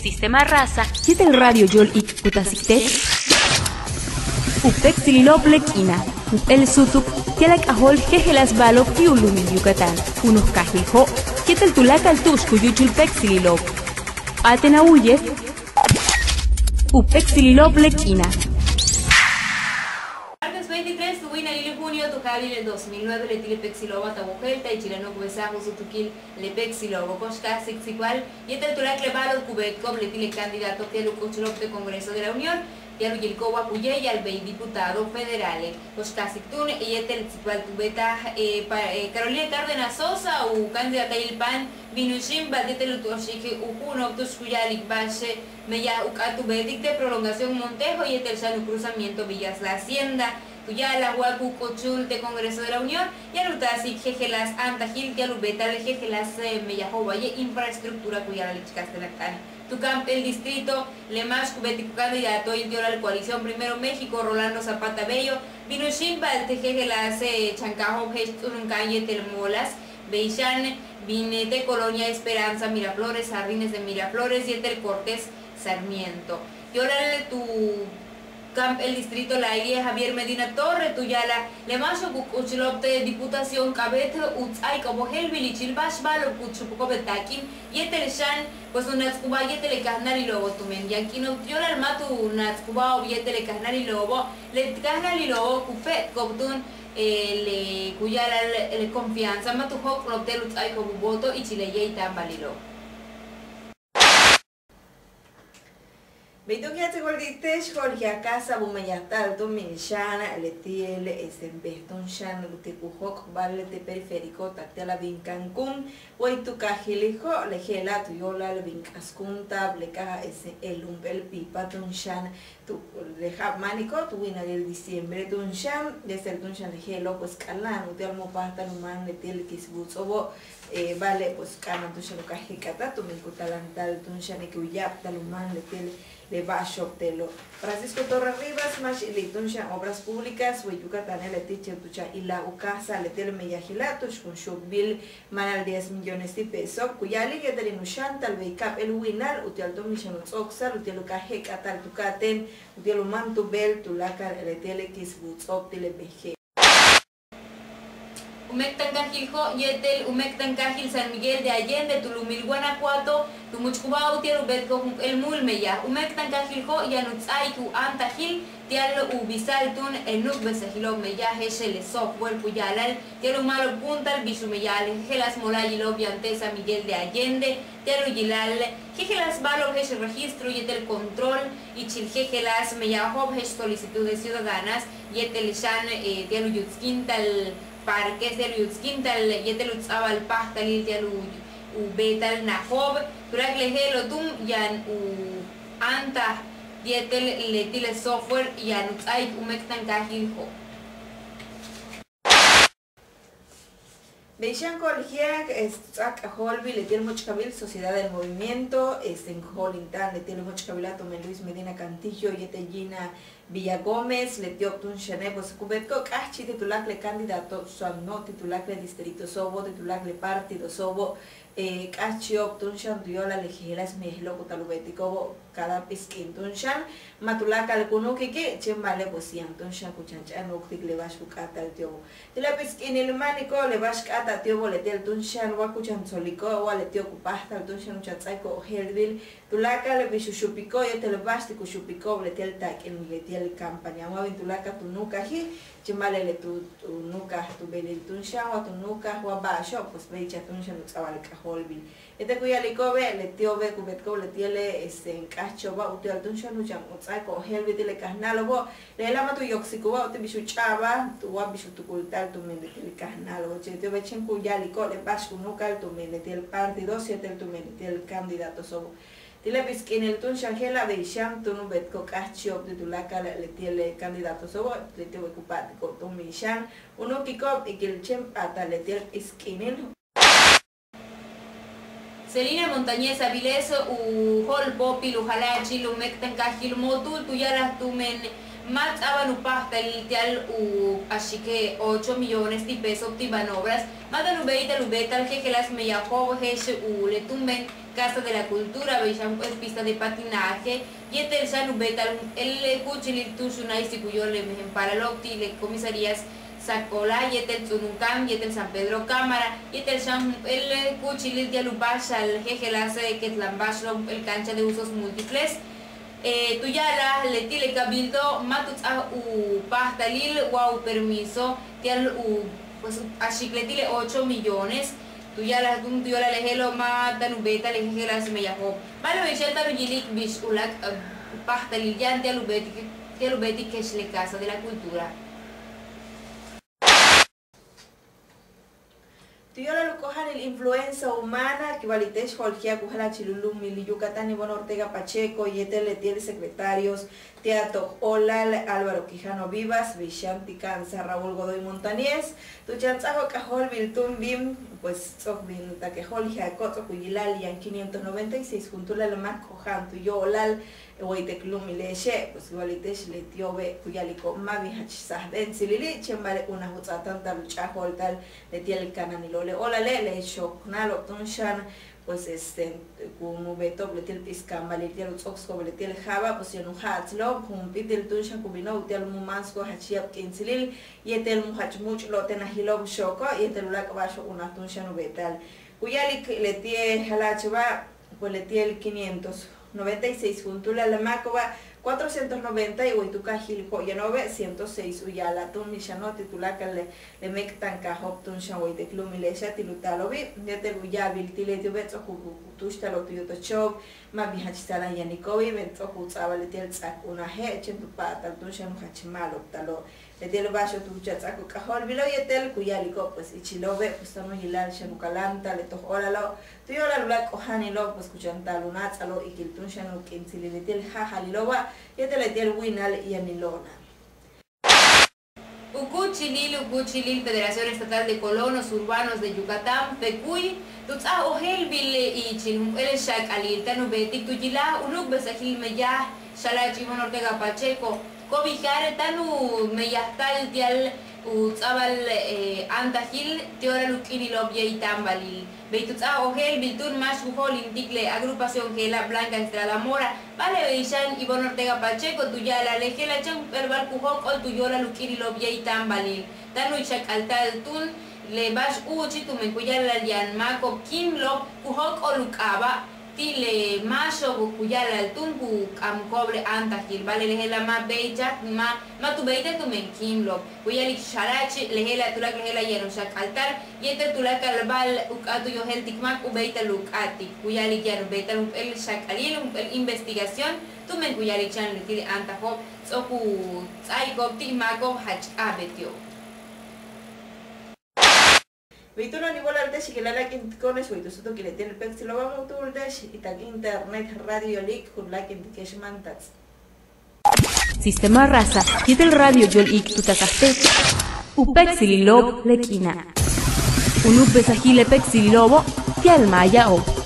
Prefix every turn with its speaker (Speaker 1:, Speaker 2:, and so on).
Speaker 1: Sistema Raza, Yetel Radio Yol Ik Putasite, Upek Sililople Kina, El Sutuk, Tialak Ahol Jejelas Balo Piulumi Yucatán, Unos Cajijo, Yetel Tulaca Altusku Yuchulpek Sililop, Atena Uye, Upek Sililople Kina.
Speaker 2: 23 junio tocali el 2009 le tile pexiloba tabujelta y chileno cubesajo sutukil le pexilobo koshka sexual y el tulak le balo cubetco le tile candidato que lo cochulop de Congreso de la Unión y al Yelcoba Puye y al Bey diputado federal koshka sictun y el sexual cubeta Carolina Cárdenas Sosa o candidata il pan vinushim badete lo toshike uno toshkuyalik bashe meya ukatu bedik de prolongación Montejo y el sano cruzamiento Villas La Hacienda Tuyala, Huacu, Cochul, de Congreso de la Unión, y Alutasi, Jejelas, Antagil, Tialubeta, Jejelas, Meyajovalle, Infraestructura, Cuyala, Lichcastelacán. Tucamp, el distrito, Lemash, Cubetico, candidato, Intiola, la coalición Primero México, Rolando Zapata Bello, Vinushimba, Jejelas, Chancajo, Gestuncaye, Telmolas, Beishan, Vinete, Colonia Esperanza, Miraflores, Jardines de Miraflores, y Etel Cortés, Sarmiento. Y ahora tu Camp, el distrito La Iria, Javier Medina Torre, Tuyala, Lemacho, Cuchilopte, Diputación, Cabete, Utzay, como Helvili, Chilbash, Balo, Cuchupoco, Betakin, y Shan, pues un Natscuba, y Telecasnar y Lobo, Tumen, Yanquino, Tiola, el Matu, Natscuba, o Telecasnar y Lobo, Le Casnar y Lobo, Cufet, Coptun, le Cuyala, le Confianza, Matujo, Cloptel, Utzay, como Voto, y Chileye y Tambalilo.
Speaker 3: Beito que hace gordites Jorge a casa bumayatal to minshana le tiele esen beston shan te kujok vale te periférico tactela bin Cancún hoy tu cajilijo le gela tu yola le bin cascunta bleca ese el umbel pipa ton shan tu deja manico tu wina del diciembre ton shan de ser ton shan le gelo pues calan te almo pasta no man le tiele kisbutz obo vale pues canan tu shano cajicata tu min kutalantal ton shan que uyap taluman le tiele le Bashop Telo. Francisco Torres Rivas, Mash Ilitunsha, Obras Públicas, Yucatán, le Tiche Tucha y la Ucasa, le Tele Meyajilatos, con Shopbil, Manal 10 millones de pesos, Cuyali, Yeterinushan, tal Beicap, el Winal, Utialto Mishanus Oxar, Utialuca Heca, tal Tucaten, Utialumantu Bel, Tulaca, le Tele Kisbuts, Optile Beje.
Speaker 2: Umectan Cajiljo, Yetel, Umectan Cajil, San Miguel de Allende, Tulumil, Guanajuato, Tumuchcubao, Tiarubetco, el Mulmeya, Umectan Cajiljo, Yanutzaiku, Antajil, Tialo Ubisaltun, el Nukbesajilo, Meya, Heshele, Software, Puyalal, Tiarumalo Puntal, Bishumeyal, Gelas Molayilo, Viantesa, Miguel de Allende, Tiaro Gilal, Jejelas Valor, Hesh Registro, Yetel Control, y Chiljejelas, Meyahob, Hesh Solicitudes Ciudadanas, Yetel Shan, Tiaro Yutzquintal, Parques de Lutzquintal, Yetel Utzabal Pastal, Tialu Betal Nahob, Turaglehelo Tum, Yan Anta, Yetel Letile Software, Yan Utzai, Umectan Cajiljo.
Speaker 3: Beishan Colegiac, Zak Holby, le tiene Mochcabil, Sociedad del Movimiento, en Holintan, le tiene Mochcabilato, Luis Medina Cantillo, Yetellina Villa Gómez, le dio Tun Chenebos Cubetco, Cachi, titular de candidato, Suano, titular de distrito Sobo, titular de partido Sobo, Cachi, Tun Chan, Diola, Legilas, Mejlo, Talubetico, cada pisquín, Tun Chan, Matulaca, el Kunuki, Chembale, Bosian, Tun Chan, Cuchanchan, Octic, le vas Bucata, el Tiobo. De la pisquín, el Manico, le vas Cata, Tiobo, le tel Tun Chan, Wakuchan Solico, le Tio Cupasta, el Tun Chan, Chatzaiko, Helville, Tulaca, le Bishupico, y el Bastico, Chupico, le tel Tak, el campaña, Tulaca, tu nuca, Chembale, tu nuca, tu beli, Tun Chan, o tu nuca, o Basho, pues Becha, Tun Chan, Xabalca, Holville. Este Cuyalicobe, le Tio Becubetco, le tiele, en Cacho, va, Utial Tun Chan, Uchaco, Helville, le Casnalobo, le lama tu Yoxico, te Bishuchaba, tu Wabishu, tu cultal, tu Mendel Casnalobo, Tio Bechen Cuyalico, le Bashu, nuca, tu Mendel partido, siete tu Mendel candidato Sobo. Tile pisquin el Tun Shangela de Isham, tu Nubetco Cacho, de Tulaca, le tiele candidato Sobo, le Tio Becupatico, tu Mishan, uno Kikop y que el Chempata le tiele pisquinel.
Speaker 2: Celina Montañez Avilés, Hol Popi, Lujalachi, Lumectan Cajil Motul, Tuyaras Tumen, más abanupasta el tial así que 8 millones de pesos de manobras, más lubeta el que las me llamó le tumben Casa de la Cultura, veían pues pista de patinaje, y el sanubeta el cuchilil tushunay si cuyo le para locti le comisarías Sacola, y el Tununcan, y el San Pedro Cámara, y el cuchilil de Alupash al jeje las que tlambas el cancha de usos múltiples. Tuyala le tile cabildo matuts a pastalil wow permiso tial pues así le tile 8 millones tuyala lejelo mata nubeta lejelas me yajo malo becheta lujilik bish ulak pastalil yan tialubeti que es la Casa de la Cultura.
Speaker 3: Tuyala lucojan el influencia humana que valitesh Jorge Cujala Chilulum Mili Yucatán Ivonne Ortega Pacheco y tiene secretarios Teatro Olal Álvaro Quijano Vivas Vichanti Canza Raúl Godoy Montañez Tuchanzajo Cajol Viltun Bim pues Tzokbin Taquejol Jacoto Cuyilal Yan 596 junto a la más cojan Tuyo Olal Huayteclum Mileche pues valitesh le tiobe Cuyalico Mavi Hachsahden Silili Chembare una Hutzatan Taluchajol tal le tiene el cananilo hola le shoknalo tunshan pues como beto le tiene piscamba le tiene los ojos le tiene java pues yo no hatzlo como pitel tunshan kubino tiene mumansko hachiap kinsilil y el muhach much lo tena hilom shoko y el la kabasho una tunshan betal kuyali le tiene halachba pues le tiene 596 junto la macoba 490 y Huituca Gilco y 906 Uyala Tun Mishano titulaca le mectan cajop tun shaway de clumilesha tilutalobi de Uyabil Tiletio Betso Tushta Lotuyoto Chow Mabihachitala Yanikovi Betso Hutzabal Telzak una hechen tu pata tun shan hachimalo talo le del bajo tu chatsaco cajol bilo y tel Cuyalico pues ichilobe pues no hilal shanucalanta le tojolalo tuyola black ohani lo pues cuchantalo natsalo y kiltun shanu kinsilil jajaliloba y te le tiene winal y anilona.
Speaker 2: Ucuchilil, Federación Estatal de Colonos Urbanos de Yucatán, Pecuy, Tutsa Ojelbil y Chilum el Shak Alil, Tanubetik, Tuyila, Unuk Besajil Meya, Shalachimon Ortega Pacheco, Cobijare, Tanu Meyastal, Tial, Utzabal Antahil, Teora Lukini Lobia y Tambalil. Beitutsa Ogel, Biltun Mash Gujol, Inticle, Agrupación Gela Blanca Estrada Mora, Vale Beichan, Ivonne Ortega Pacheco, Tuyala, Lejela Chan, Verbal Cujol, Ol Tuyola, Lukiri Lobia y Tambalil. Tanuichak Altal Tun, Le Bash Uchi, Tumencuyala, Yan Mako, Kimlo, Cujol o Lucaba, Tile Masho, Cuyala, el Tunku, Amcobre, Antahil, Vale Lejela Ma Beichat, Ma tu Beita Tumen Kimlo, Cuyali Sharachi, Lejela, Tulak Lejela, Yanushak Altar, y este Tulak Albal, Ukatu Yohel Tikmak, Ubeita Lukati, Cuyali Yan, Beita el Shakalil, el investigación, Tumen Cuyali Chan, Little Antaho, Soku, Tsaiko, Tikmako, Hach Abetio.
Speaker 3: Vituno ni volar de que la con eso y tú que le tiene el pexi lo vamos a tur de y tag internet radio leak con la que indiques mantas.
Speaker 1: Sistema raza y del radio yol ik tutakaste. Upexi lob lekina. Unuk besahile pexi lobo, tial maya o.